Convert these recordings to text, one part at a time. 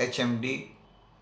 HMD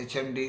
HMD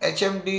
HMD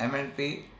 M&P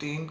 3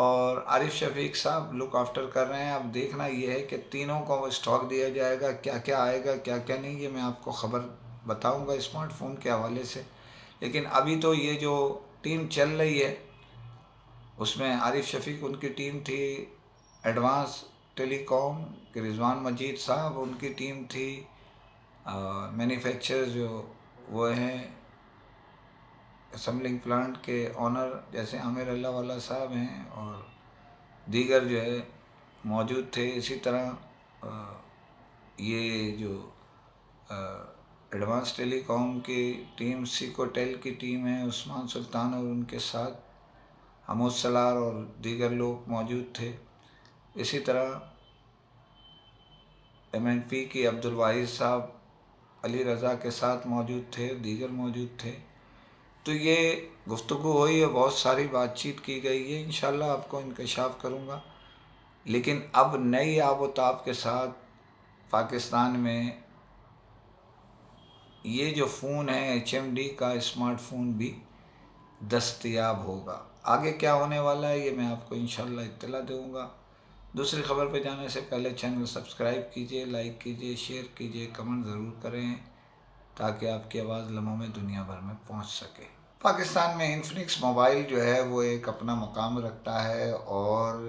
اور عارف شفیق صاحب look after کر رہے ہیں. اب دیکھنا یہ ہے کہ تینوں کو اسٹاک دیا جائے گا، کیا کیا آئے گا کیا کیا نہیں، یہ میں آپ کو خبر بتاؤں گا اسمارٹ فون کے حوالے سے. لیکن ابھی تو یہ جو ٹیم چل رہی ہے اس میں عارف شفیق ان کی ٹیم تھی، ایڈوانس ٹیلی کام کے رضوان مجید صاحب ان کی ٹیم تھی، مینوفیکچرر جو وہ ہیں اسمبلنگ پلانٹ کے آنر جیسے عامر اللہ والا صاحب ہیں، اور دیگر جو ہے موجود تھے. اسی طرح یہ جو ایڈوانس ٹیلی کام کی ٹیم سیکو ٹیل کی ٹیم ہے، عثمان سلطان اور ان کے ساتھ حمود سلار اور دیگر لوگ موجود تھے. اسی طرح MNP کی عبدالواحد صاحب علی رضا کے ساتھ موجود تھے، دیگر موجود تھے. تو یہ گفتگو ہوئی ہے، بہت ساری بات چیت کی گئی ہے، انشاءاللہ آپ کو انکشاف کروں گا. لیکن اب نئی آب و تاب کے ساتھ پاکستان میں یہ جو فون ہے HMD کا اسمارٹ فون بھی دستیاب ہوگا. آگے کیا ہونے والا ہے یہ میں آپ کو انشاءاللہ اطلاع دوں گا. دوسری خبر پہ جانے سے پہلے چینل سبسکرائب کیجئے، لائک کیجئے، شیئر کیجئے، کمنٹ ضرور کریں تاکہ آپ کی آواز لمحوں میں دنیا بھر میں پہنچ سکے. پاکستان میں انفنکس موبائل جو ہے وہ ایک اپنا مقام رکھتا ہے، اور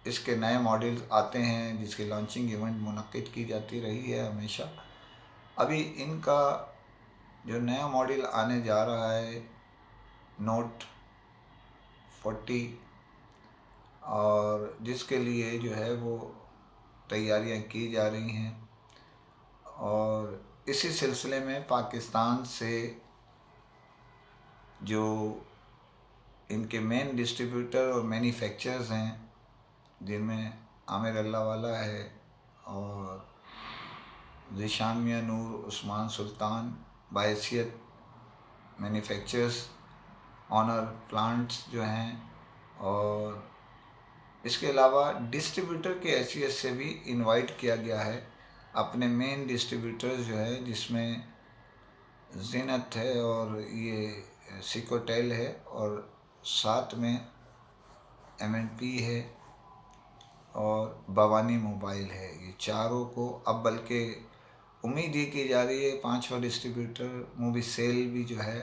اس کے نئے ماڈل آتے ہیں جس کی لانچنگ ایونٹ منعقد کی جاتی رہی ہے ہمیشہ. ابھی ان کا جو نیا ماڈل آنے جا رہا ہے نوٹ 40، اور جس کے لیے جو ہے وہ تیاریاں کی جا رہی ہیں. اور اسی سلسلے میں پاکستان سے جو ان کے مین ڈسٹریبیوٹر اور مینوفیکچررز ہیں جن میں عامر اللہ والا ہے اور ذیشان میاں نور، عثمان سلطان بحیثیت مینوفیکچررز آنر پلانٹس جو ہیں، اور اس کے علاوہ ڈسٹریبیوٹر کی حیثیت سے بھی انوائٹ کیا گیا ہے اپنے مین ڈسٹریبیوٹرز جو ہے، جس میں زینت ہے اور یہ سیکوٹیل ہے اور ساتھ میں MNP ہے اور بھوانی موبائل ہے. یہ چاروں کو اب بلکہ امید یہ کی جا رہی ہے 5واں ڈسٹریبیوٹر مووی سیل بھی جو ہے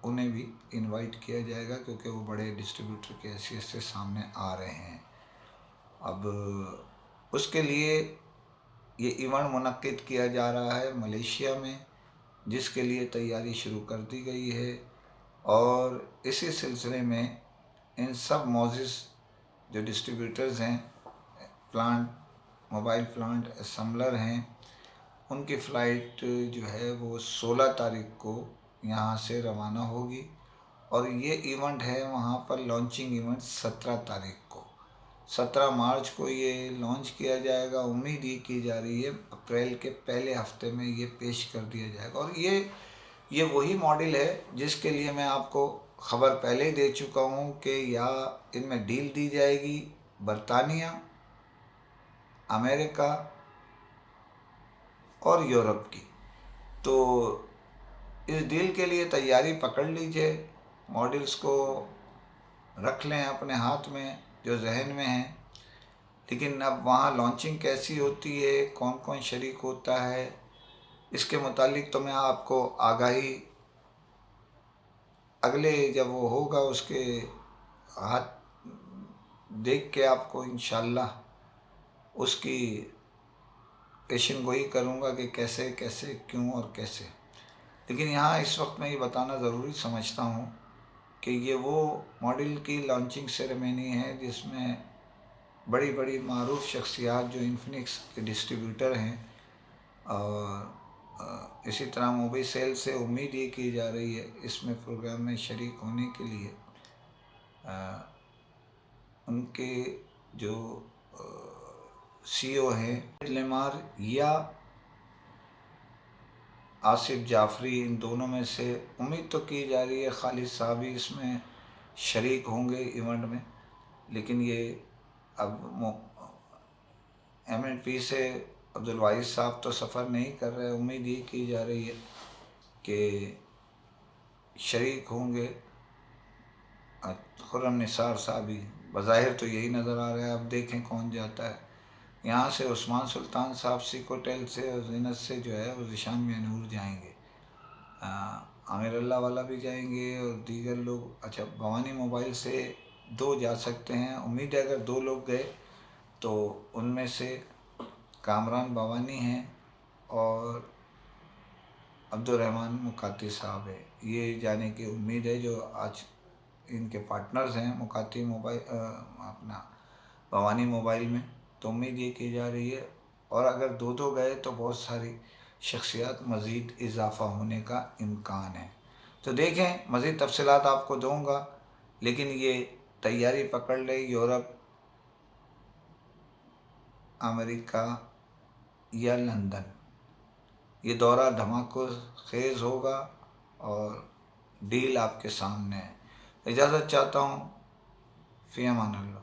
انہیں بھی انوائٹ کیا جائے گا، کیونکہ وہ بڑے ڈسٹریبیوٹر کی حیثیت سے سامنے آ رہے ہیں. اب اس کے لیے یہ ایونٹ منعقد کیا جا رہا ہے ملیشیا میں، جس کے لیے تیاری شروع کر دی گئی ہے. اور اسی سلسلے میں ان سب معزز جو ڈسٹریبیوٹرز ہیں، موبائل پلانٹ اسمبلر ہیں، ان کی فلائٹ جو ہے وہ 16 تاریخ کو یہاں سے روانہ ہوگی، اور یہ ایونٹ ہے وہاں پر لانچنگ ایونٹ 17 تاریخ کو. 17 مارچ کو یہ لانچ کیا جائے گا. امید یہ کی جا رہی ہے اپریل کے پہلے ہفتے میں یہ پیش کر دیا جائے گا. اور یہ وہی ماڈل ہے جس کے لیے میں آپ کو خبر پہلے دے چکا ہوں کہ یا ان میں ڈیل دی جائے گی برطانیہ، امریکہ اور یورپ کی. تو اس ڈیل کے لیے تیاری پکڑ لیجئے، ماڈلز کو رکھ لیں اپنے ہاتھ میں جو ذہن میں ہیں. لیکن اب وہاں لانچنگ کیسی ہوتی ہے، کون کون شریک ہوتا ہے، اس کے متعلق تو میں آپ کو آگاہی اگلے جب وہ ہوگا اس کے ہاتھ دیکھ کے آپ کو انشاءاللہ اس کی پیشن گوئی کروں گا کہ کیسے کیسے کیوں اور کیسے. لیکن یہاں اس وقت میں یہ بتانا ضروری سمجھتا ہوں کہ یہ وہ ماڈل کی لانچنگ سیریمنی ہے جس میں بڑی بڑی معروف شخصیات جو انفنکس کے ڈسٹریبیوٹر ہیں، اور اسی طرح مووی سیل سے امید یہ کی جا رہی ہے اس میں پروگرام میں شریک ہونے کے لیے ان کے جو CEO ہیں لیمار یا آصف جعفری، ان دونوں میں سے امید تو کی جا رہی ہے خالد صاحب ہی اس میں شریک ہوں گے ایونٹ میں. لیکن یہ اب MNP سے عبدالواحد صاحب تو سفر نہیں کر رہے، امید یہ کی جا رہی ہے کہ شریک ہوں گے خرم نثار صاحب ہی بظاہر تو یہی نظر آ رہا ہے، اب دیکھیں کون جاتا ہے۔ یہاں سے عثمان سلطان صاحب سیکھ ہوٹل سے اور زینت سے جو ہے وہ ذیشان میاں نور جائیں گے، عامر اللہ والا بھی جائیں گے اور دیگر لوگ۔ اچھا بھوانی موبائل سے 2 جا سکتے ہیں، امید ہے اگر 2 لوگ گئے تو ان میں سے کامران بھوانی ہیں اور عبد الرحمن مکاتی صاحب ہے، یہ جانے کی امید ہے جو آج ان کے پارٹنرز ہیں مکاتی موبائل اپنا بھوانی موبائل میں، تو امید یہ کی جا رہی ہے۔ اور اگر 2 گئے تو بہت ساری شخصیات مزید اضافہ ہونے کا امکان ہے، تو دیکھیں مزید تفصیلات آپ کو دوں گا، لیکن یہ تیاری پکڑ لے، یورپ، امریکہ یا لندن، یہ دورہ دھماکہ خیز ہوگا اور ڈیل آپ کے سامنے ہے۔ اجازت چاہتا ہوں، فی امان اللہ۔